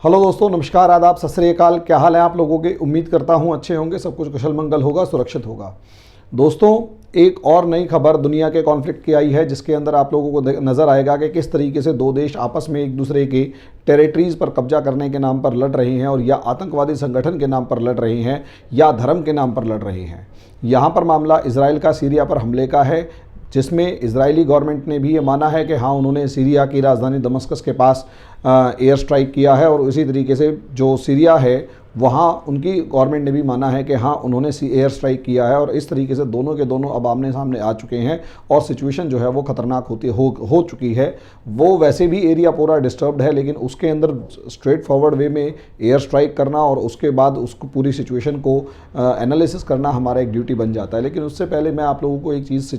Hello दोस्तों, नमस्कार, आदाब, सत श्री अकाल। क्या हाल है आप लोगों के? उम्मीद करता हूं अच्छे होंगे, सब कुछ कुशल मंगल होगा, सुरक्षित होगा। दोस्तों, एक और नई खबर दुनिया के कॉन्फ्लिक्ट की आई है, जिसके अंदर आप लोगों को नज़र आएगा कि किस तरीके से दो देश आपस में एक दूसरे के टेरिटरीज़ पर कब्जा करने के नाम पर लड़ रहे हैं, और या आतंकवादी संगठन के नाम पर लड़ रहे हैं या धर्म के नाम पर लड़ रहे हैं। यहाँ पर मामला इसराइल का सीरिया पर हमले का है, जिसमें इजरायली गवर्नमेंट ने भी ये माना है कि हाँ, उन्होंने सीरिया की राजधानी दमस्कस के पास एयर स्ट्राइक किया है, और उसी तरीके से जो सीरिया है वहाँ उनकी गवर्नमेंट ने भी माना है कि हाँ, उन्होंने एयर स्ट्राइक किया है। और इस तरीके से दोनों के दोनों अब आमने सामने आ चुके हैं, और सिचुएशन जो है वो ख़तरनाक हो चुकी है। वो वैसे भी एरिया पूरा डिस्टर्ब्ड है, लेकिन उसके अंदर स्ट्रेट फॉरवर्ड वे में एयर स्ट्राइक करना और उसके बाद उसको पूरी सिचुएशन को एनालिसिस करना हमारा एक ड्यूटी बन जाता है। लेकिन उससे पहले मैं आप लोगों को एक चीज़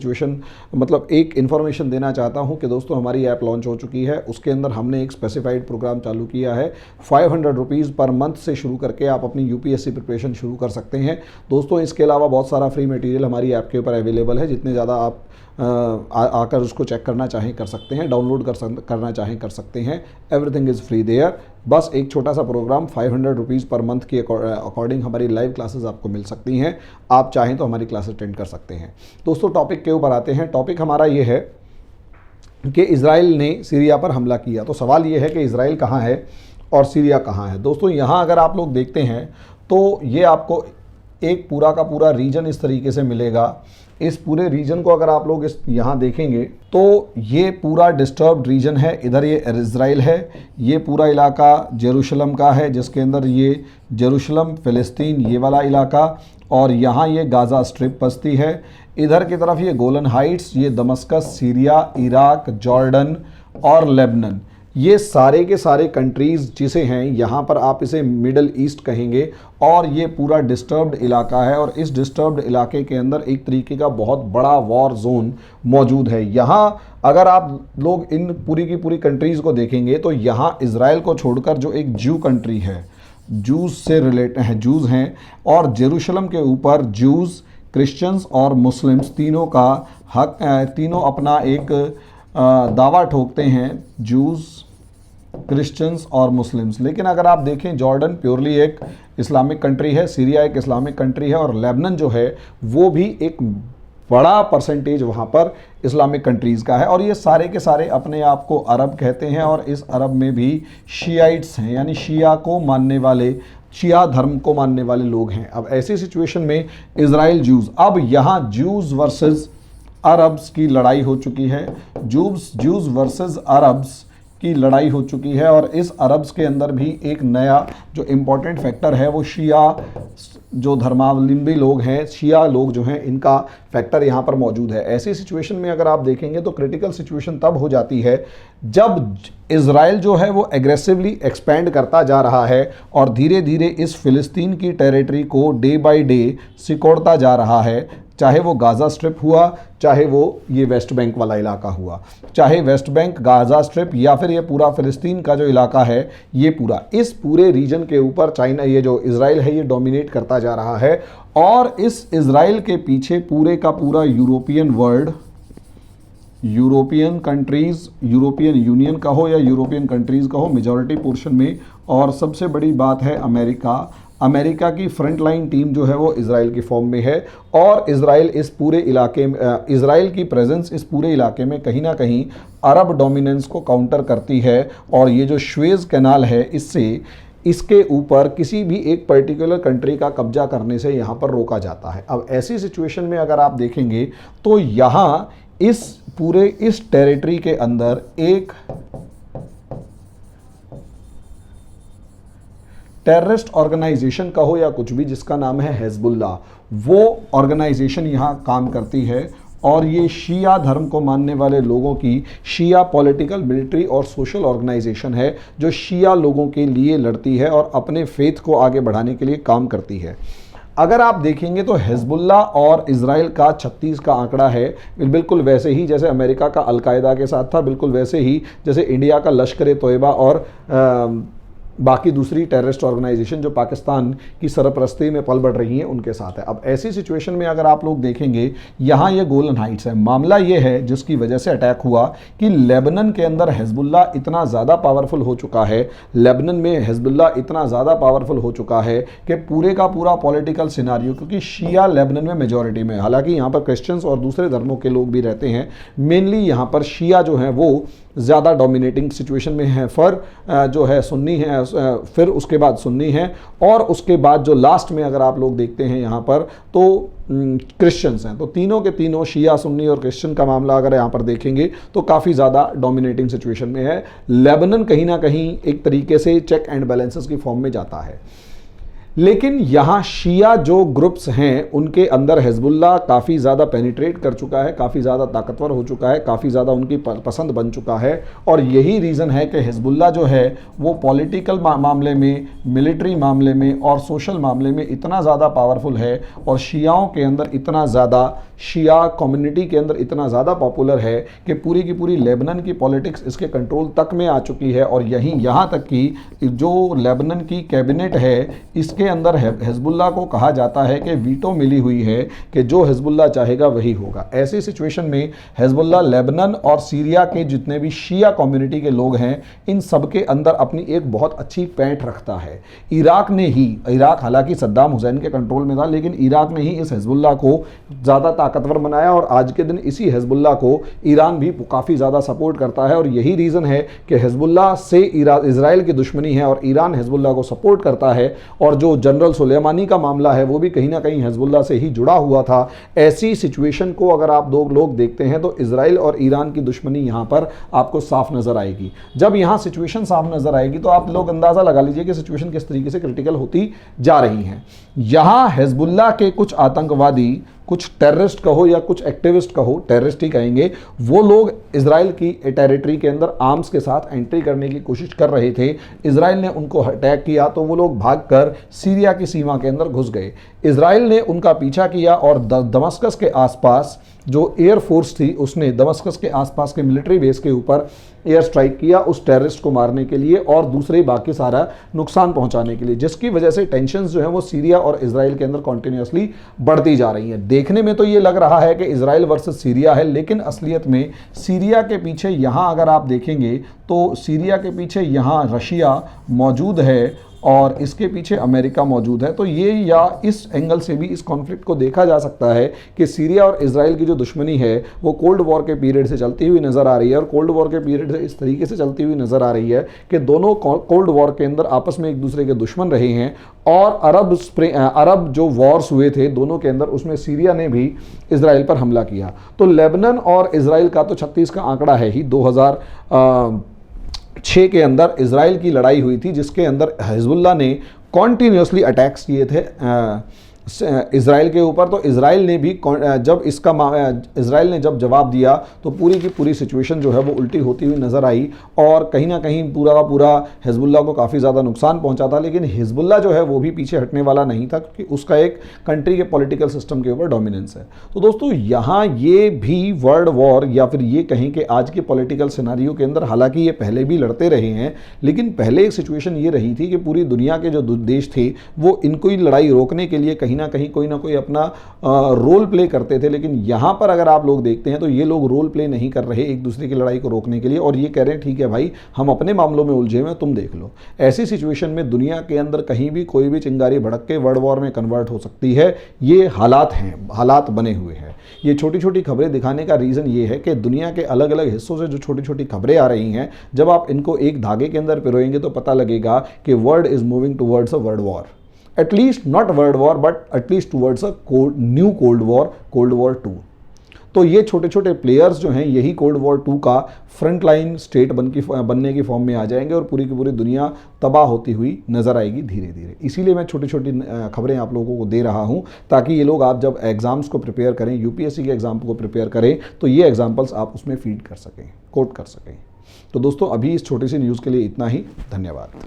एक इन्फॉर्मेशन देना चाहता हूँ कि दोस्तों, हमारी ऐप लॉन्च हो चुकी है। उसके अंदर हमने एक स्पेसिफाइड प्रोग्राम चालू किया है। 500 रुपीज़ पर मंथ से शुरू करके आप अपनी यूपीएससी प्रिपरेशन शुरू कर सकते हैं। दोस्तों, इसके अलावा बहुत सारा फ्री मटेरियल हमारी ऐप के ऊपर अवेलेबल है। जितने ज़्यादा आप आकर उसको चेक करना चाहें कर सकते हैं, डाउनलोड करना चाहें कर सकते हैं। Everything is free there. बस एक छोटा सा प्रोग्राम 500 रुपीज़ पर मंथ के अकॉर्डिंग हमारी लाइव क्लासेस आपको मिल सकती हैं। आप चाहें तो हमारी क्लासेस अटेंड कर सकते हैं। दोस्तों, टॉपिक के ऊपर आते हैं। टॉपिक हमारा ये है कि इजराइल ने सीरिया पर हमला किया। तो सवाल ये है कि इजराइल कहाँ है और सीरिया कहाँ है। दोस्तों, यहाँ अगर आप लोग देखते हैं तो ये आपको एक पूरा का पूरा रीजन इस तरीके से मिलेगा। इस पूरे रीजन को अगर आप लोग यहाँ देखेंगे तो ये पूरा डिस्टर्ब्ड रीजन है। इधर ये इजराइल है, ये पूरा इलाका जेरूशलम का है, जिसके अंदर ये जेरूशलम, फ़िलिस्तीन, ये वाला इलाका, और यहाँ ये गाज़ा स्ट्रिप बस्ती है। इधर की तरफ ये गोलन हाइट्स, ये दमस्कस, सीरिया, इराक, जॉर्डन और लेबनान, ये सारे के सारे कंट्रीज़ जिसे हैं यहाँ पर आप इसे मिडल ईस्ट कहेंगे। और ये पूरा डिस्टर्ब्ड इलाका है, और इस डिस्टर्ब्ड इलाके के अंदर एक तरीके का बहुत बड़ा वॉर जोन मौजूद है। यहाँ अगर आप लोग इन पूरी की पूरी कंट्रीज़ को देखेंगे तो यहाँ इजराइल को छोड़कर जो एक जू कंट्री है, जूस से रिलेटेड हैं, जूस हैं, और जेरूशलम के ऊपर जूस, क्रिश्चियंस और मुस्लिम्स तीनों का हक, तीनों अपना एक दावा ठोकते हैं, जूस, क्रिश्चियंस और मुस्लिम्स। लेकिन अगर आप देखें, जॉर्डन प्योरली एक इस्लामिक कंट्री है, सीरिया एक इस्लामिक कंट्री है, और लेबनान जो है वो भी एक बड़ा परसेंटेज वहाँ पर इस्लामिक कंट्रीज़ का है। और ये सारे के सारे अपने आप को अरब कहते हैं, और इस अरब में भी शियाइट्स हैं, यानी शिया को मानने वाले, शिया धर्म को मानने वाले लोग हैं। अब ऐसी सिचुएशन में इजराइल जूस, अब यहाँ जूस वर्सेस अरब्स की लड़ाई हो चुकी है। जूस वर्सेस अरब्स की लड़ाई हो चुकी है, और इस अरब्स के अंदर भी एक नया जो इम्पोर्टेंट फैक्टर है वो शिया, जो धर्मावलंबी लोग हैं, शिया लोग जो हैं, इनका फैक्टर यहाँ पर मौजूद है। ऐसी सिचुएशन में अगर आप देखेंगे तो क्रिटिकल सिचुएशन तब हो जाती है जब इजराइल जो है वो एग्रेसिवली एक्सपैंड करता जा रहा है, और धीरे धीरे इस फ़िलिस्तीन की टेरिटरी को डे बाय डे सिकोड़ता जा रहा है। चाहे वो गाज़ा स्ट्रिप हुआ, चाहे वो ये वेस्ट बैंक वाला इलाका हुआ, चाहे वेस्ट बैंक, गाज़ा स्ट्रिप, या फिर ये पूरा फ़िलिस्तीन का जो इलाका है, ये पूरा, इस पूरे रीजन के ऊपर चाइना, ये जो इजराइल है, ये डोमिनेट करता जा रहा है। और इस इजराइल के पीछे पूरे का पूरा European world, European countries, European union कहो या यूरोपियन कंट्रीज़ कहो, मेजॉरिटी पोर्शन में, और सबसे बड़ी बात है अमेरिका की फ्रंट लाइन टीम जो है वो इजराइल की फॉर्म में है। और इजराइल इस पूरे इलाके में, इजराइल की प्रेजेंस इस पूरे इलाके में कहीं ना कहीं अरब डोमिनेंस को काउंटर करती है। और ये जो सुएज़ कैनाल है, इससे इसके ऊपर किसी भी एक पर्टिकुलर कंट्री का कब्जा करने से यहाँ पर रोका जाता है। अब ऐसी सिचुएशन में अगर आप देखेंगे तो यहाँ इस टेरिटरी के अंदर एक टेररिस्ट ऑर्गेनाइजेशन कहो या कुछ भी, जिसका नाम है हिजबुल्लाह, वो ऑर्गेनाइजेशन यहाँ काम करती है। और ये शिया धर्म को मानने वाले लोगों की शिया पॉलिटिकल, मिलिट्री और सोशल ऑर्गेनाइजेशन है, जो शिया लोगों के लिए लड़ती है और अपने फेथ को आगे बढ़ाने के लिए काम करती है। अगर आप देखेंगे तो हिजबुल्लाह और इजराइल का 36 का आंकड़ा है, बिल्कुल वैसे ही जैसे अमेरिका का अलकायदा के साथ था, बिल्कुल वैसे ही जैसे इंडिया का लश्कर ए तोयबा और बाकी दूसरी टेररिस्ट ऑर्गेनाइजेशन जो पाकिस्तान की सरपरस्ती में पल बढ़ रही हैं उनके साथ है। अब ऐसी सिचुएशन में अगर आप लोग देखेंगे, यहाँ ये गोलन हाइट्स है, मामला ये है जिसकी वजह से अटैक हुआ कि लेबनान के अंदर हिजबुल्लाह इतना ज़्यादा पावरफुल हो चुका है, लेबनान में हिजबुल्लाह इतना ज़्यादा पावरफुल हो चुका है कि पूरे का पूरा पॉलिटिकल सिनारियो, क्योंकि शिया लेबनान में मेजॉरिटी में, हालांकि यहाँ पर क्रिश्चियंस और दूसरे धर्मों के लोग भी रहते हैं, मेनली यहाँ पर शिया जो हैं वो ज़्यादा डोमिनेटिंग सिचुएशन में है, जो है सुन्नी है, फिर उसके बाद सुन्नी है, और उसके बाद जो लास्ट में अगर आप लोग देखते हैं यहाँ पर तो क्रिश्चियंस हैं। तो तीनों के तीनों शिया, सुन्नी और क्रिश्चियन का मामला अगर यहाँ पर देखेंगे तो काफ़ी ज़्यादा डोमिनेटिंग सिचुएशन में है। लेबनान कहीं ना कहीं एक तरीके से चेक एंड बैलेंसेस की फॉर्म में जाता है, लेकिन यहाँ शिया जो ग्रुप्स हैं उनके अंदर हिजबुल्लाह काफ़ी ज़्यादा पेनिट्रेट कर चुका है, काफ़ी ज़्यादा ताकतवर हो चुका है, काफ़ी ज़्यादा उनकी पसंद बन चुका है। और यही रीज़न है कि हिजबुल्लाह जो है वो पॉलिटिकल मामले में, मिलिट्री मामले में और सोशल मामले में इतना ज़्यादा पावरफुल है, और शियाओं के अंदर इतना ज़्यादा, शिया कम्युनिटी के अंदर इतना ज़्यादा पॉपुलर है कि पूरी की पूरी लेबनान की पॉलिटिक्स इसके कंट्रोल तक में आ चुकी है। और यहाँ तक कि जो लेबनान की कैबिनेट है इसके अंदर हिजबुल्लाह को कहा जाता है कि वीटो मिली हुई है कि जो हिजबुल्लाह चाहेगा वही होगा। ऐसी सिचुएशन में हिजबुल्लाह लेबनान और सीरिया के जितने भी शिया कम्युनिटी के लोग हैं इन सब के अंदर अपनी एक बहुत अच्छी पैंठ रखता है। इराक हालांकि सद्दाम हुसैन के कंट्रोल में था, लेकिन इराक ने ही इस हिजबुल्लाह को ज़्यादा ताकतवर बनाया, और आज के दिन इसी हिजबुल्लाह को ईरान भी काफ़ी ज़्यादा सपोर्ट करता है। और यही रीज़न है कि हिजबुल्लाह से इजराइल की दुश्मनी है और ईरान हिजबुल्लाह को सपोर्ट करता है। और जो जनरल सुलेमानी का मामला है वो भी कहीं ना कहीं हिजबुल्लाह से ही जुड़ा हुआ था। ऐसी सिचुएशन को अगर आप दो लोग देखते हैं तो इजराइल और ईरान की दुश्मनी यहाँ पर आपको साफ नज़र आएगी। जब यहाँ सिचुएशन साफ नज़र आएगी तो आप लोग अंदाज़ा लगा लीजिए कि सिचुएशन किस तरीके से क्रिटिकल होती जा रही है। यहाँ हिजबुल्लाह के कुछ आतंकवादी, कुछ टेररिस्ट कहो या कुछ एक्टिविस्ट कहो, टेररिस्ट ही कहेंगे, वो लोग इजराइल की टेरिटरी के अंदर आर्म्स के साथ एंट्री करने की कोशिश कर रहे थे। इजराइल ने उनको अटैक किया तो वो लोग भागकर सीरिया की सीमा के अंदर घुस गए। इजराइल ने उनका पीछा किया और दमस्कस के आसपास जो एयर फोर्स थी उसने दमस्कस के आसपास के मिलिट्री बेस के ऊपर एयर स्ट्राइक किया उस टेररिस्ट को मारने के लिए और दूसरे बाकी सारा नुकसान पहुंचाने के लिए, जिसकी वजह से टेंशन्स जो है वो सीरिया और इजराइल के अंदर कॉन्टिन्यूसली बढ़ती जा रही हैं। देखने में तो ये लग रहा है कि इजराइल वर्सेस सीरिया है, लेकिन असलियत में सीरिया के पीछे यहाँ अगर आप देखेंगे तो सीरिया के पीछे यहाँ रशिया मौजूद है और इसके पीछे अमेरिका मौजूद है। तो ये या इस एंगल से भी इस कॉन्फ्लिक्ट को देखा जा सकता है कि सीरिया और इजराइल की जो दुश्मनी है वो कोल्ड वॉर के पीरियड से चलती हुई नज़र आ रही है, और कोल्ड वॉर के पीरियड से इस तरीके से चलती हुई नज़र आ रही है कि दोनों कोल्ड वॉर के अंदर आपस में एक दूसरे के दुश्मन रहे हैं। और अरब जो वॉर्स हुए थे दोनों के अंदर, उसमें सीरिया ने भी इजराइल पर हमला किया। तो लेबनान और इजराइल का तो 36 का आंकड़ा है ही। 2006 के अंदर इजराइल की लड़ाई हुई थी जिसके अंदर हिजबुल्लाह ने कॉन्टीन्यूसली अटैक्स किए थे इजराइल के ऊपर। तो इजराइल ने भी इजराइल ने जब जवाब दिया तो पूरी की पूरी सिचुएशन जो है वो उल्टी होती हुई नज़र आई, और कहीं ना कहीं पूरा का पूरा हिजबुल्लाह को काफ़ी ज़्यादा नुकसान पहुंचा था। लेकिन हिजबुल्लाह जो है वो भी पीछे हटने वाला नहीं था क्योंकि उसका एक कंट्री के पॉलिटिकल सिस्टम के ऊपर डोमिनेंस है। तो दोस्तों यहाँ ये भी वर्ल्ड वॉर या फिर ये कहें कि आज के पॉलिटिकल सिनारियो के अंदर, हालांकि ये पहले भी लड़ते रहे हैं, लेकिन पहले एक सिचुएशन ये रही थी कि पूरी दुनिया के जो देश थे वो इनको ही लड़ाई रोकने के लिए कहीं ना कोई अपना रोल प्ले करते थे। लेकिन यहाँ पर अगर आप लोग देखते हैं तो ये लोग रोल प्ले नहीं कर रहे एक दूसरे की लड़ाई को रोकने के लिए, और ये कह रहे हैं ठीक है भाई हम अपने मामलों में उलझे हुए, तुम देख लो। ऐसी सिचुएशन में दुनिया के अंदर कहीं भी कोई भी चिंगारी भड़क के वर्ल्ड वॉर में कन्वर्ट हो सकती है। ये हालात हैं, हालात बने हुए हैं। ये छोटी छोटी खबरें दिखाने का रीज़न ये है कि दुनिया के अलग अलग हिस्सों से जो छोटी छोटी खबरें आ रही हैं, जब आप इनको एक धागे के अंदर पिरोएंगे तो पता लगेगा कि world is moving towards a world war, at least not world war but at least towards a new cold war 2। तो ये छोटे छोटे प्लेयर्स जो हैं यही कोल्ड वॉर 2 का फ्रंट लाइन स्टेट बनने की फॉर्म में आ जाएंगे और पूरी की पूरी दुनिया तबाह होती हुई नज़र आएगी धीरे धीरे। इसीलिए मैं छोटी छोटी खबरें आप लोगों को दे रहा हूं ताकि ये लोग आप जब एग्ज़ाम्स को प्रिपेयर करें, यूपीएससी के एग्ज़ाम को प्रिपेयर करें, तो ये एग्जाम्पल्स आप उसमें फीड कर सकें, कोट कर सकें। तो दोस्तों अभी इस छोटी सी न्यूज़ के लिए इतना ही। धन्यवाद।